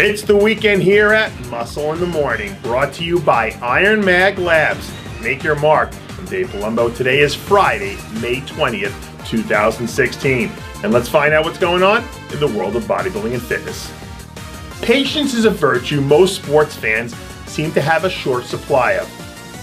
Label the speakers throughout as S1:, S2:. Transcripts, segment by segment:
S1: It's the weekend here at Muscle in the Morning, brought to you by IronMag Labs. Make your mark. I'm Dave Palumbo. Today is Friday, May 20th, 2016. And let's find out what's going on in the world of bodybuilding and fitness. Patience is a virtue most sports fans seem to have a short supply of.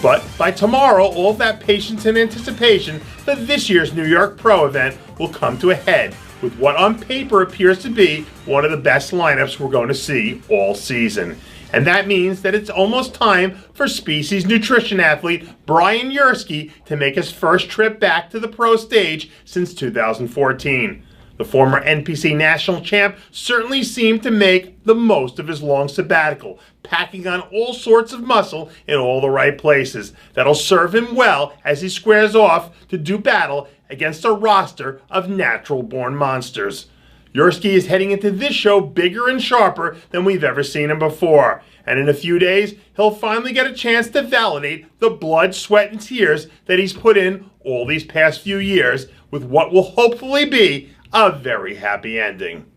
S1: But by tomorrow, all that patience and anticipation for this year's New York Pro event will come to a head with what on paper appears to be one of the best lineups we're going to see all season. And that means that it's almost time for Species nutrition athlete Brian Yersky to make his first trip back to the pro stage since 2014. The former NPC national champ certainly seemed to make the most of his long sabbatical, packing on all sorts of muscle in all the right places. That'll serve him well as he squares off to do battle against a roster of natural-born monsters. Yersky is heading into this show bigger and sharper than we've ever seen him before. And in a few days, he'll finally get a chance to validate the blood, sweat, and tears that he's put in all these past few years with what will hopefully be a very happy ending.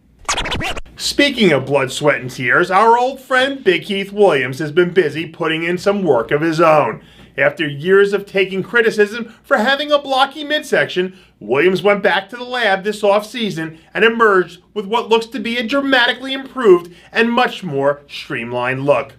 S1: Speaking of blood, sweat, and tears, our old friend Big Heath Williams has been busy putting in some work of his own. After years of taking criticism for having a blocky midsection, Williams went back to the lab this off-season and emerged with what looks to be a dramatically improved and much more streamlined look.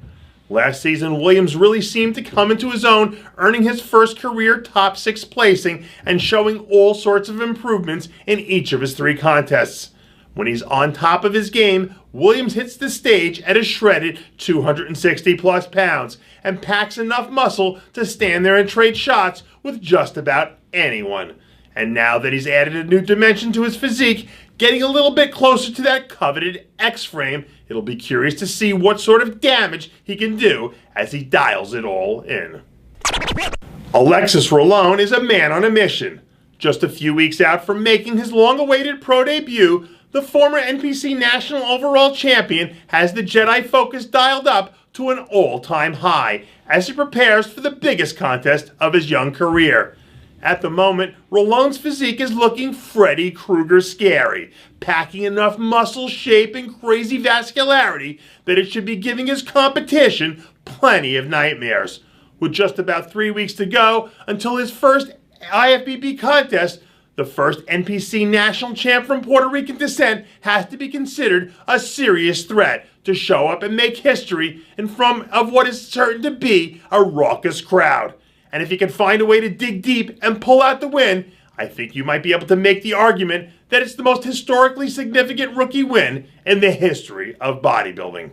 S1: Last season, Williams really seemed to come into his own, earning his first career top 6 placing and showing all sorts of improvements in each of his 3 contests. When he's on top of his game, Williams hits the stage at a shredded 260 plus pounds and packs enough muscle to stand there and trade shots with just about anyone. And now that he's added a new dimension to his physique, getting a little bit closer to that coveted X-frame, it'll be curious to see what sort of damage he can do as he dials it all in. Alexis Rolon is a man on a mission. Just a few weeks out from making his long-awaited pro debut, the former NPC National Overall Champion has the Jedi focus dialed up to an all-time high as he prepares for the biggest contest of his young career. At the moment, Rolon's physique is looking Freddy Krueger scary, packing enough muscle, shape, and crazy vascularity that it should be giving his competition plenty of nightmares. With just about 3 weeks to go until his first IFBB contest, the first NPC national champ from Puerto Rican descent has to be considered a serious threat to show up and make history in front of what is certain to be a raucous crowd. And if you can find a way to dig deep and pull out the win, I think you might be able to make the argument that it's the most historically significant rookie win in the history of bodybuilding.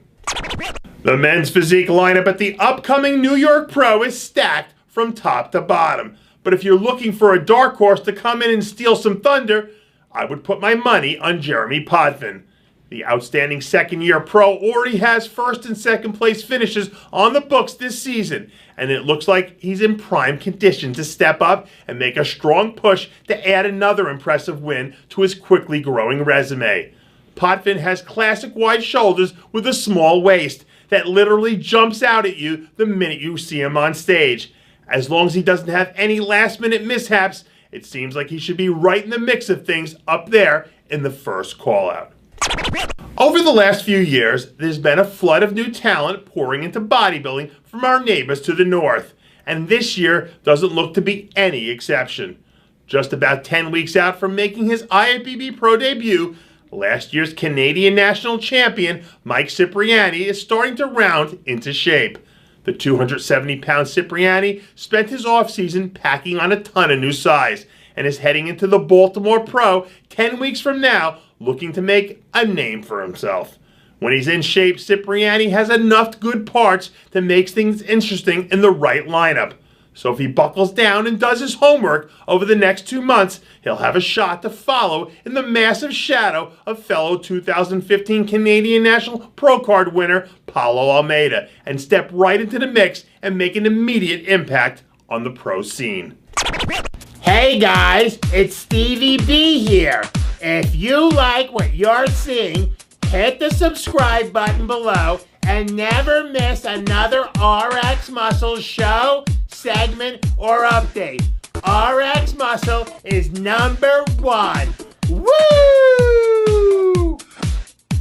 S1: The men's physique lineup at the upcoming New York Pro is stacked from top to bottom. But if you're looking for a dark horse to come in and steal some thunder, I would put my money on Jeremy Potvin. The outstanding second-year pro already has first and second place finishes on the books this season, and it looks like he's in prime condition to step up and make a strong push to add another impressive win to his quickly growing resume. Potvin has classic wide shoulders with a small waist that literally jumps out at you the minute you see him on stage. As long as he doesn't have any last-minute mishaps, it seems like he should be right in the mix of things up there in the first call-out. Over the last few years, there's been a flood of new talent pouring into bodybuilding from our neighbors to the north, and this year doesn't look to be any exception. Just about 10 weeks out from making his IFBB Pro debut, last year's Canadian national champion Mike Cipriani is starting to round into shape. The 270-pound Cipriani spent his offseason packing on a ton of new size and is heading into the Baltimore Pro 10 weeks from now looking to make a name for himself. When he's in shape, Cipriani has enough good parts to make things interesting in the right lineup. So if he buckles down and does his homework over the next 2 months, he'll have a shot to follow in the massive shadow of fellow 2015 Canadian National Pro Card winner Paulo Almeida and step right into the mix and make an immediate impact on the pro scene.
S2: Hey guys, it's Stevie B here. If you like what you're seeing, hit the subscribe button below and never miss another RX Muscle show, segment, or update. RX Muscle is #1. Woo!